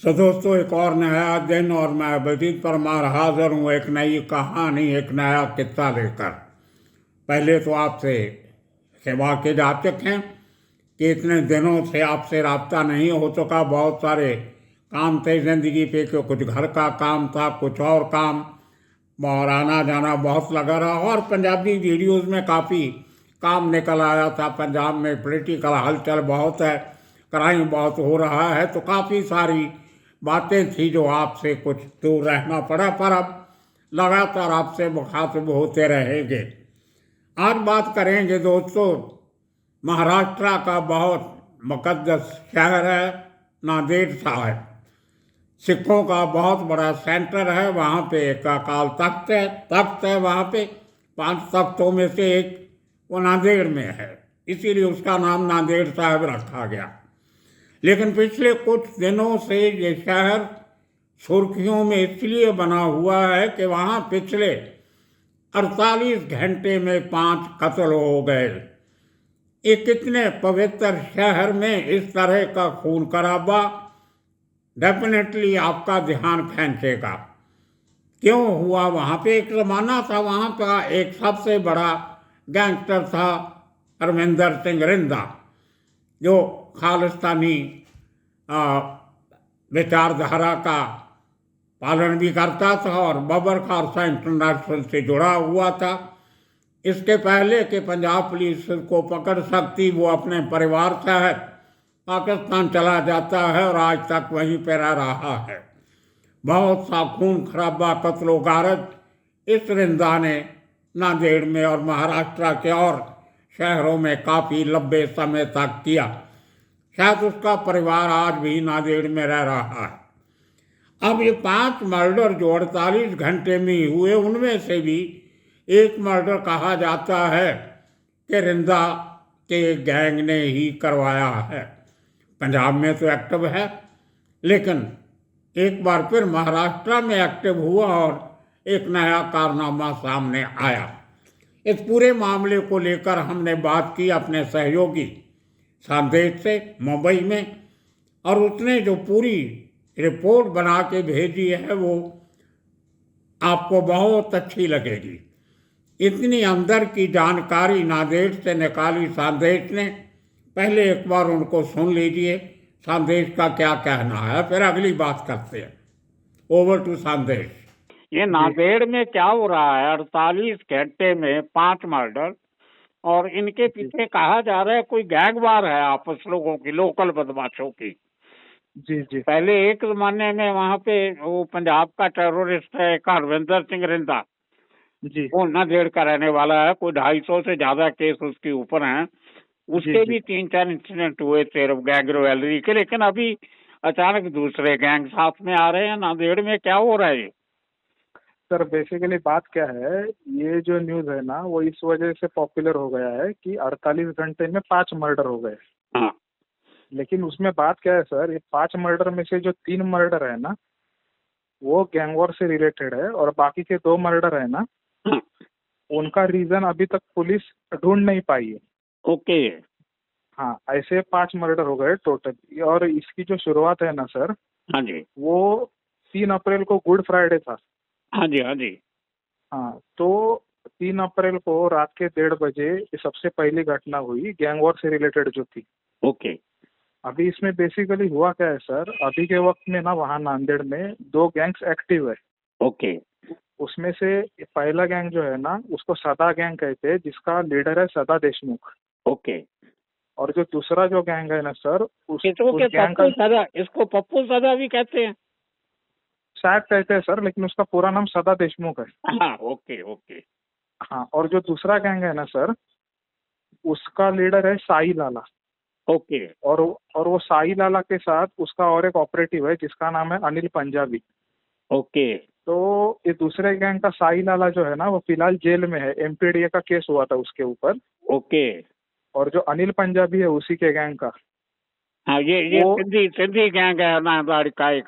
तो दोस्तों, एक और नया दिन और मैं बलजीत परमार हाजिर हूँ एक नई कहानी, एक नया किस्सा लेकर। पहले तो आपसे सेवा के जाचक हैं कि इतने दिनों से आपसे राब्ता नहीं हो चुका। बहुत सारे काम थे ज़िंदगी पे, कि कुछ घर का काम था, कुछ और काम, और आना जाना बहुत लगा रहा। और पंजाबी वीडियोज़ में काफ़ी काम निकल आया था। पंजाब में पॉलिटिकल हलचल बहुत है, क्राइम बहुत हो रहा है, तो काफ़ी सारी बातें थी जो आपसे कुछ दूर रहना पड़ा, पर अब लगातार आपसे मुखातिब होते रहेंगे। आज बात करेंगे दोस्तों, महाराष्ट्र का बहुत मुकद्दस शहर है नांदेड़ साहिब। सिखों का बहुत बड़ा सेंटर है। वहाँ पे एक अकाल तख्त है वहाँ पे। 5 तख्तों में से एक वो नांदेड़ में है, इसीलिए उसका नाम नांदेड़ साहिब रखा गया। लेकिन पिछले कुछ दिनों से ये शहर सुर्खियों में इसलिए बना हुआ है कि वहाँ पिछले 48 घंटे में 5 कत्ल हो गए। एक इतने पवित्र शहर में इस तरह का खून खराबा डेफिनेटली आपका ध्यान खींचेगा। क्यों हुआ? वहाँ पे एक ज़माना था, वहाँ का एक सबसे बड़ा गैंगस्टर था अरविंदर सिंह रिंदा, जो खालिस्तानी विचारधारा का पालन भी करता था और बबर खालसा इंटरनेशनल से जुड़ा हुआ था। इसके पहले कि पंजाब पुलिस को पकड़ सकती, वो अपने परिवार सहित पाकिस्तान चला जाता है और आज तक वहीं पर रह रहा है। बहुत सा खून खराबा, कत्लो गारत इस रिंदा ने नांदेड़ में और महाराष्ट्र के और शहरों में काफ़ी लंबे समय तक किया। शायद उसका परिवार आज भी नांदेड़ में रह रहा है। अब ये 5 मर्डर जो 48 घंटे में ही हुए, उनमें से भी एक मर्डर कहा जाता है कि रिंदा के गैंग ने ही करवाया है। पंजाब में तो एक्टिव है, लेकिन एक बार फिर महाराष्ट्र में एक्टिव हुआ और एक नया कारनामा सामने आया। इस पूरे मामले को लेकर हमने बात की अपने सहयोगी संदेश से मुंबई में, और उसने जो पूरी रिपोर्ट बना के भेजी है वो आपको बहुत अच्छी लगेगी। इतनी अंदर की जानकारी नांदेड़ से निकाली संदेश ने। पहले एक बार उनको सुन लीजिए, संदेश का क्या कहना है, फिर अगली बात करते हैं। ओवर टू संदेश। ये नांदेड़ में क्या हो रहा है? 48 घंटे में 5 मर्डर, और इनके पीछे कहा जा रहा है कोई गैंग वार है आपस लोगों की, लोकल बदमाशों की। जी जी। पहले एक जमाने में वहाँ पे वो पंजाब का टेररिस्ट है एक हरविंदर सिंह रिंदा, जी वो नांदेड़ का रहने वाला है। कोई 250 से ज्यादा केस उसके ऊपर हैं। उसके जी भी 3-4 इंसिडेंट हुए सिर्फ गैंग रॉयलरी के। लेकिन अभी अचानक दूसरे गैंग साथ में आ रहे हैं। नांदेड़ में क्या हो रहा है? सर, बेसिकली बात क्या है, ये जो न्यूज़ है ना वो इस वजह से पॉपुलर हो गया है कि 48 घंटे में 5 मर्डर हो गए। हाँ। लेकिन उसमें बात क्या है सर, ये 5 मर्डर में से जो 3 मर्डर है ना वो गैंग वॉर से रिलेटेड है, और बाकी के 2 मर्डर है ना हाँ। उनका रीजन अभी तक पुलिस ढूंढ नहीं पाई है। ओके। हाँ, ऐसे 5 मर्डर हो गए टोटल। और इसकी जो शुरुआत है ना सर, हाँ जी। वो 3 अप्रैल को गुड फ्राइडे था। हाँ जी। हाँ जी। हाँ, तो 3 अप्रैल को रात के 1:30 बजे ये सबसे पहली घटना हुई गैंग वॉर से रिलेटेड जो थी। ओके। अभी इसमें बेसिकली हुआ क्या है सर, अभी के वक्त में ना वहाँ नांदेड़ में 2 गैंग्स एक्टिव है। ओके। उसमें से पहला गैंग जो है ना उसको सदा गैंग कहते हैं, जिसका लीडर है सदा देशमुख। ओके। और जो दूसरा जो गैंग है ना सर, उस गैंग पप्पू का सदा, इसको पप्पू सदा भी कहते हैं शायद कहते हैं सर, लेकिन उसका पूरा नाम सदा देशमुख है। हाँ। ओके। ओके। हाँ, और जो दूसरा गैंग है ना सर, उसका लीडर है साई लाला। ओके। और वो साई लाला के साथ उसका और एक ऑपरेटिव है जिसका नाम है अनिल पंजाबी। ओके। तो ये दूसरे गैंग का साई लाला जो है ना वो फिलहाल जेल में है, एमपीडीए का केस हुआ था उसके ऊपर। ओके। और जो अनिल पंजाबी है उसी के गैंग का, हाँ, ये वो सिंधी गैंग है नांदेड़ का एक,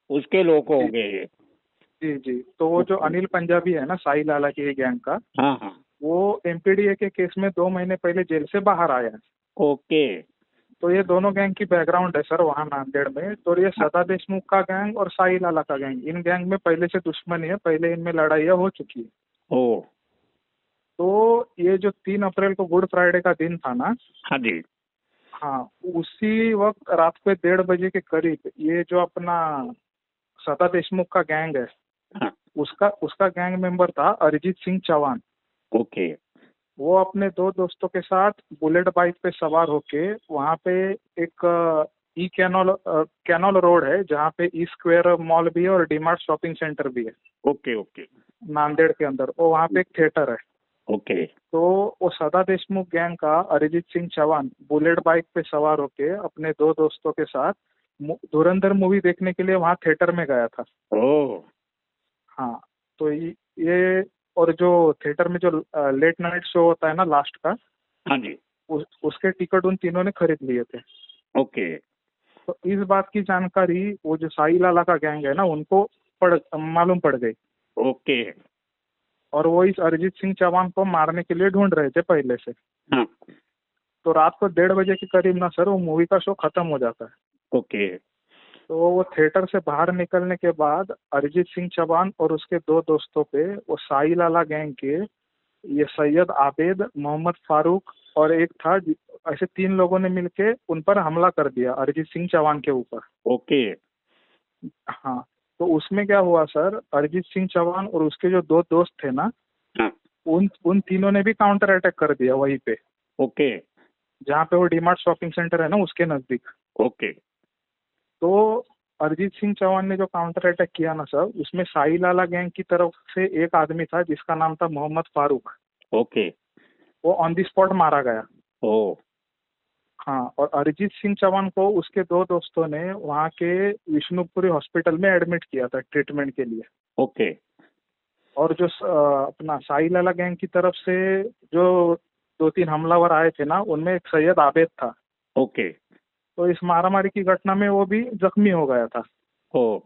उसके लोग होंगे ये। जी जी। तो वो जो अनिल पंजाबी है ना साई लाला के गैंग का, हाँ हाँ। वो एमपीडीए के केस में 2 महीने पहले जेल से बाहर आया है। ओके। तो ये दोनों गैंग की बैकग्राउंड है सर वहाँ नांदेड़ में। तो ये सदा देशमुख का गैंग और साई लाला का गैंग, इन गैंग में पहले से दुश्मनी है, पहले इनमें लड़ाइयाँ हो चुकी है। ओ। तो ये जो 3 अप्रैल को गुड फ्राइडे का दिन था ना, हाँ जी। हाँ, उसी वक्त रात को 1:30 बजे के करीब ये जो अपना सदा देशमुख का गैंग है, हाँ। उसका उसका गैंग मेंबर था अरिजीत सिंह चौहान। ओके। वो अपने 2 दोस्तों के साथ बुलेट बाइक पे सवार होके वहाँ पे एक ई कैनॉल रोड है जहाँ पे ई स्क्वायर मॉल भी है और डीमार्ट शॉपिंग सेंटर भी है ओके। ओके। नांदेड़ के अंदर। और वहाँ पे एक थिएटर है। ओके। तो वो सदा देशमुख गैंग का अरिजीत सिंह चौहान बुलेट बाइक पे सवार होके अपने 2 दोस्तों के साथ धुरंधर मूवी देखने के लिए वहाँ थिएटर में गया था। ओ। हाँ, तो ये और जो थिएटर में जो लेट नाइट शो होता है ना लास्ट का, हाँ जी। उसके टिकट उन तीनों ने खरीद लिए थे। ओके। तो इस बात की जानकारी वो जो साई लाला का गैंग है ना उनको मालूम पड़ गई। ओके। और वो इस अरिजीत सिंह चौहान को मारने के लिए ढूंढ रहे थे पहले से। हाँ। तो रात को 1:30 बजे के करीब ना सर वो मूवी का शो खत्म हो जाता है। ओके। तो वो थिएटर से बाहर निकलने के बाद अरिजीत सिंह चौहान और उसके 2 दोस्तों पे वो साई लाला गैंग के ये सैयद आबेद, मोहम्मद फारूक और एक था ऐसे 3 लोगों ने मिलके उन पर हमला कर दिया अरिजीत सिंह चौहान के ऊपर। ओके। हाँ, तो उसमें क्या हुआ सर, अरिजीत सिंह चौहान और उसके जो 2 दोस्त थे ना, हाँ। उन तीनों ने भी काउंटर अटैक कर दिया वहीं पे, ओके। जहाँ पे वो डीमार्ट शॉपिंग सेंटर है ना उसके नजदीक। ओके। तो अरिजीत सिंह चौहान ने जो काउंटर अटैक किया ना सर, उसमें साई लाला गैंग की तरफ से एक आदमी था जिसका नाम था मोहम्मद फारूक। ओके। वो ऑन द स्पॉट मारा गया। ओ। हाँ, और अरिजीत सिंह चौहान को उसके 2 दोस्तों ने वहाँ के विष्णुपुरी हॉस्पिटल में एडमिट किया था ट्रीटमेंट के लिए। ओके। और जो अपना साई लाला गैंग की तरफ से जो 2-3 हमलावर आए थे ना, उनमें एक सैयद आबेद था। ओके। तो इस मारामारी की घटना में वो भी जख्मी हो गया था। ओ।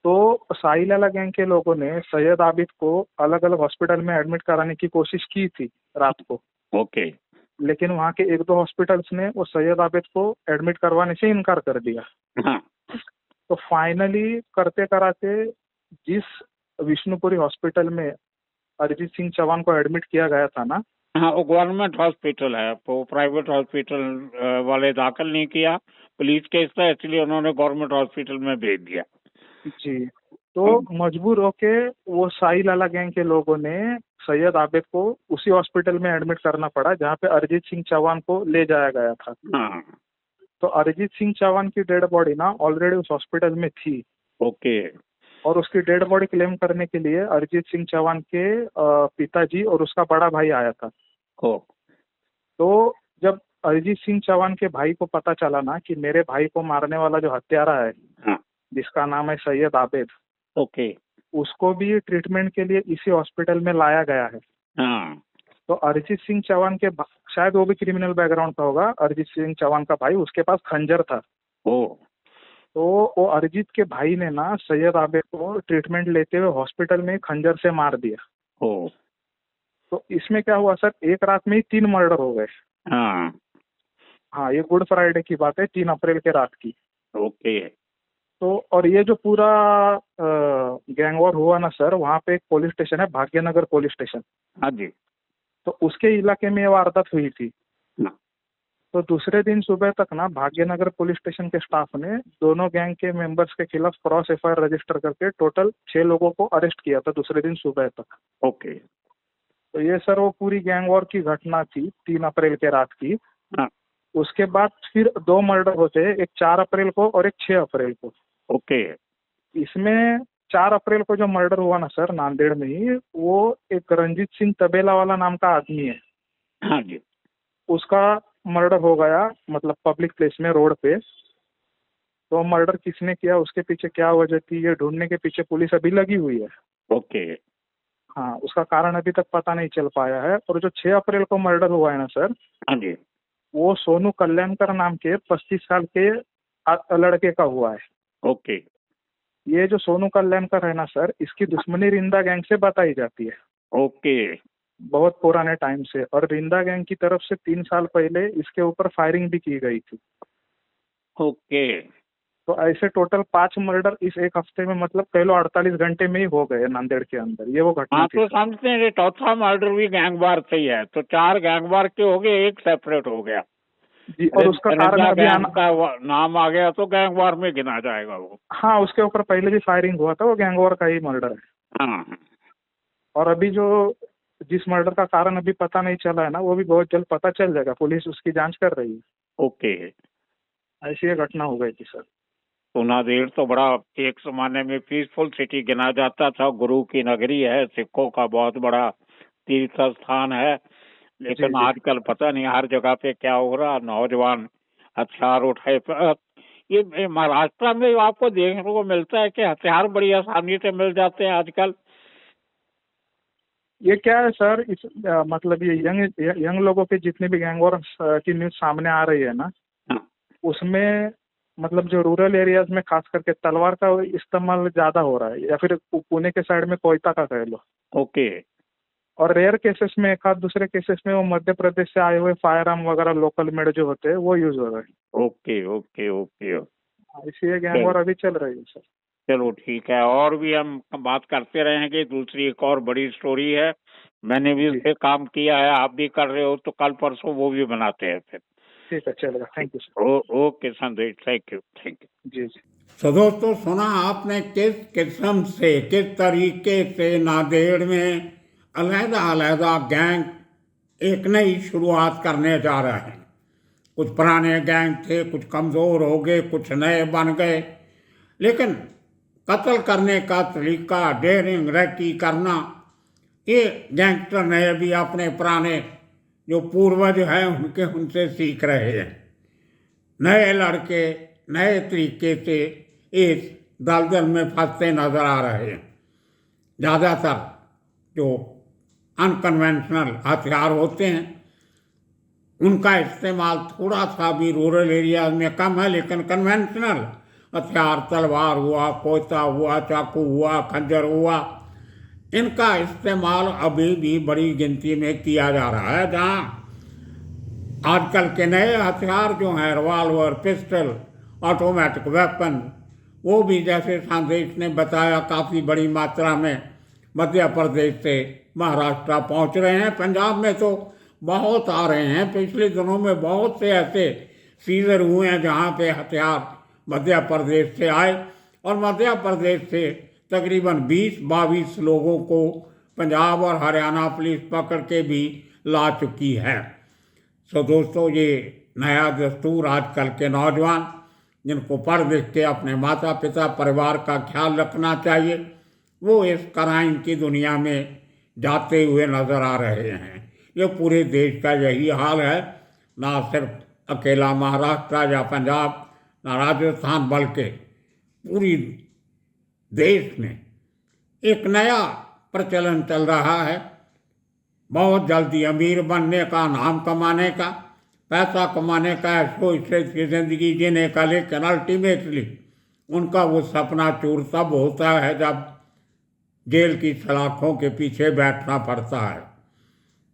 तो साई लाला गैंग के लोगों ने सैयद आबिद को अलग अलग हॉस्पिटल में एडमिट कराने की कोशिश की थी रात को, ओके। लेकिन वहाँ के 1-2 हॉस्पिटल्स ने वो सैयद आबिद को एडमिट करवाने से इनकार कर दिया। हाँ। तो फाइनली करते कराते जिस विष्णुपुरी हॉस्पिटल में अरिजीत सिंह चौहान को एडमिट किया गया था ना, हाँ, वो गवर्नमेंट हॉस्पिटल है, वो प्राइवेट हॉस्पिटल वाले दाखिल नहीं किया, पुलिस केस था इसलिए उन्होंने गवर्नमेंट हॉस्पिटल में भेज दिया। जी, तो मजबूर होके वो साई लाला गैंग के लोगों ने सैयद आबिद को उसी हॉस्पिटल में एडमिट करना पड़ा जहाँ पे अरिजीत सिंह चौहान को ले जाया गया था। हाँ। तो अरिजीत सिंह चौहान की डेड बॉडी ना ऑलरेडी उस हॉस्पिटल में थी। ओके। और उसकी डेड बॉडी क्लेम करने के लिए अरिजीत सिंह चौहान के पिताजी और उसका बड़ा भाई आया था। ओ। तो जब अरिजीत सिंह चौहान के भाई को पता चला ना कि मेरे भाई को मारने वाला जो हत्यारा है, हाँ। जिसका नाम है सैयद आबिद, ओके। उसको भी ट्रीटमेंट के लिए इसी हॉस्पिटल में लाया गया है। हाँ। तो अरिजीत सिंह चौहान के शायद वो भी क्रिमिनल बैकग्राउंड का होगा, अरिजीत सिंह चौहान का भाई, उसके पास खंजर था। ओ। तो वो अरिजीत के भाई ने ना सैयद आबिद को ट्रीटमेंट लेते हुए हॉस्पिटल में खंजर से मार दिया। ओ। तो इसमें क्या हुआ सर, एक रात में ही 3 मर्डर हो गए। हाँ। हाँ, ये गुड फ्राइडे की बात है, 3 अप्रैल के रात की। ओके। तो और ये जो पूरा गैंग वॉर हुआ ना सर, वहाँ पे एक पुलिस स्टेशन है, भाग्यनगर पुलिस स्टेशन। हाँ जी। तो उसके इलाके में ये वारदात हुई थी। हाँ। तो दूसरे दिन सुबह तक ना भाग्यनगर पुलिस स्टेशन के स्टाफ ने दोनों गैंग के मेंबर्स के खिलाफ क्रॉस एफआईआर रजिस्टर करके टोटल 6 लोगों को अरेस्ट किया था दूसरे दिन सुबह तक। ओके। तो ये सर वो पूरी गैंग वॉर की घटना थी 3 अप्रैल के रात की। हाँ। उसके बाद फिर 2 मर्डर होते हैं, एक 4 अप्रैल को और एक 6 अप्रैल को। ओके। इसमें 4 अप्रैल को जो मर्डर हुआ ना सर नांदेड़ में ही, वो एक रंजीत सिंह तबेला वाला नाम का आदमी है, हाँ जी। उसका मर्डर हो गया, मतलब पब्लिक प्लेस में, रोड पे। तो मर्डर किसने किया, उसके पीछे क्या वजह थी, ये ढूंढने के पीछे पुलिस अभी लगी हुई है। ओके। हाँ, उसका कारण अभी तक पता नहीं चल पाया है। और जो 6 अप्रैल को मर्डर हुआ है ना सर, हाँ जी। वो सोनू कल्याणकर नाम के 35 साल के लड़के का हुआ है। ओके। ये जो सोनू कल्याणकर है ना सर, इसकी दुश्मनी रिंदा गैंग से बताई जाती है। ओके। बहुत पुराने टाइम से। और रिंदा गैंग की तरफ से 3 साल पहले इसके ऊपर फायरिंग भी की गई थी। ओके। तो ऐसे टोटल 5 मर्डर इस एक हफ्ते में, मतलब कह लो 48 घंटे में ही हो गए नांदेड़ के अंदर। ये वो घटना हाँ, थी तो सर। समझते हैं कि चौथा मर्डर भी गैंगवार से ही है, तो 4 गैंगवार के हो गए, एक सेपरेट हो गया। जी, और उसका कारण रिंदा अभी गैंग आना। का नाम आ गया तो गैंगवार में गिना जाएगा वो। हाँ, उसके ऊपर पहले भी फायरिंग हुआ था, वो गैंगवॉर का ही मर्डर है। हाँ। और अभी जो जिस मर्डर का कारण अभी पता नहीं चला है ना, वो भी बहुत जल्द पता चल जाएगा। पुलिस उसकी जांच कर रही है। ओके। ऐसी ये घटना हो गई थी सर। तो नांदेड़ तो बड़ा एक जमाने में पीसफुल सिटी गिना जाता था, गुरु की नगरी है, सिखों का बहुत बड़ा तीर्थ स्थान है। लेकिन जी। आजकल पता नहीं हर जगह पे क्या हो रहा, नौजवान हथियार उठाए। ये महाराष्ट्र में आपको देखने को मिलता है कि हथियार बड़ी आसानी से मिल जाते हैं आजकल। ये क्या है सर, मतलब ये यंग लोगों के जितने भी गैंगवॉर की न्यूज सामने आ रही है ना, हाँ। उसमें मतलब जो रूरल एरियाज में खास करके तलवार का इस्तेमाल ज्यादा हो रहा है, या फिर पुणे के साइड में कोयता का कह लो। ओके। और रेयर केसेस में, एक आध दूसरे केसेस में वो मध्य प्रदेश से आए हुए फायर आर्म वगैरह लोकल मेड जो होते हैं वो यूज हो रहे हैं। ओके। ओके। ओके। इसलिए गैंगवॉर अभी चल रही है सर। चलो ठीक है, और भी हम बात करते रहेंगे। दूसरी एक और बड़ी स्टोरी है, मैंने भी जी उस पे काम किया है, आप भी कर रहे हो, तो कल परसों वो भी बनाते हैं फिर। ठीक है, चलेगा। Thank you sir. ओके संदेश, थैंक यू, थैंक यू। जी जी। तो दोस्तों, सुना आपने किस किस्म से, किस तरीके से नांदेड़ में अलहदा अलहदा गैंग एक नई शुरुआत करने जा रहे हैं। कुछ पुराने गैंग थे, कुछ कमज़ोर हो गए, कुछ नए बन गए, लेकिन कत्ल करने का तरीका, डेयरिंग रैकी करना, ये गैंगस्टर नए भी अपने पुराने जो पूर्वज हैं उनसे सीख रहे हैं। नए लड़के नए तरीके से इस दलदल में फंसते नजर आ रहे हैं। ज़्यादातर जो अनकन्वेंशनल हथियार होते हैं उनका इस्तेमाल थोड़ा सा भी रूरल एरिया में कम है, लेकिन कन्वेंशनल हथियार, तलवार हुआ, कोयता हुआ, चाकू हुआ, खंजर हुआ, इनका इस्तेमाल अभी भी बड़ी गिनती में किया जा रहा है। जहाँ आजकल के नए हथियार जो हैं, रिवाल्वर, पिस्टल, ऑटोमेटिक वेपन, वो भी जैसे संदेश ने बताया काफ़ी बड़ी मात्रा में मध्य प्रदेश से महाराष्ट्र पहुंच रहे हैं। पंजाब में तो बहुत आ रहे हैं। पिछले दिनों में बहुत से ऐसे सीजर हुए हैं जहां पे हथियार मध्य प्रदेश से आए, और मध्य प्रदेश से तकरीबन 20-22 लोगों को पंजाब और हरियाणा पुलिस पकड़ के भी ला चुकी है। तो दोस्तों, ये नया दस्तूर आजकल के नौजवान जिनको पढ़ लिख के अपने माता पिता परिवार का ख्याल रखना चाहिए, वो इस क्राइम की दुनिया में जाते हुए नजर आ रहे हैं। ये पूरे देश का यही हाल है, ना सिर्फ अकेला महाराष्ट्र या पंजाब, ना राजस्थान, बल्कि पूरी देश में एक नया प्रचलन चल रहा है। बहुत जल्दी अमीर बनने का, नाम कमाने का, पैसा कमाने का, ऐशो इश्रत की ज़िंदगी जीने का, लेकिन अल्टीमेटली उनका वो सपना चूर तब होता है जब जेल की सलाखों के पीछे बैठना पड़ता है।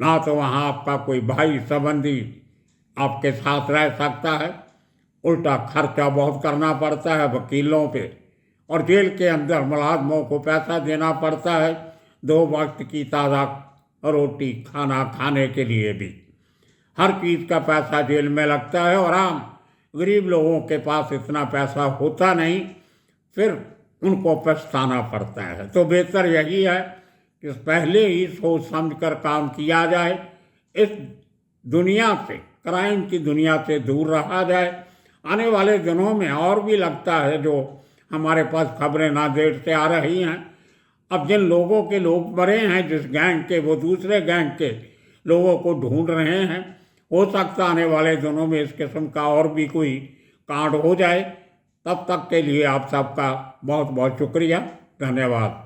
ना तो वहाँ आपका कोई भाई संबंधी आपके साथ रह सकता है, उल्टा खर्चा बहुत करना पड़ता है वकीलों पे, और जेल के अंदर मुलाजमों को पैसा देना पड़ता है 2 वक्त की ताज़ा रोटी खाना खाने के लिए भी। हर चीज़ का पैसा जेल में लगता है, और आम गरीब लोगों के पास इतना पैसा होता नहीं, फिर उनको पछताना पड़ता है। तो बेहतर यही है कि पहले ही सोच समझ कर काम किया जाए, इस दुनिया से, क्राइम की दुनिया से दूर रहा जाए। आने वाले दिनों में और भी लगता है जो हमारे पास खबरें नांदेड़ से आ रही हैं, अब जिन लोगों के लोग मरे हैं जिस गैंग के, वो दूसरे गैंग के लोगों को ढूंढ रहे हैं। हो सकता आने वाले दिनों में इस किस्म का और भी कोई कांड हो जाए। तब तक के लिए आप सबका बहुत बहुत शुक्रिया, धन्यवाद।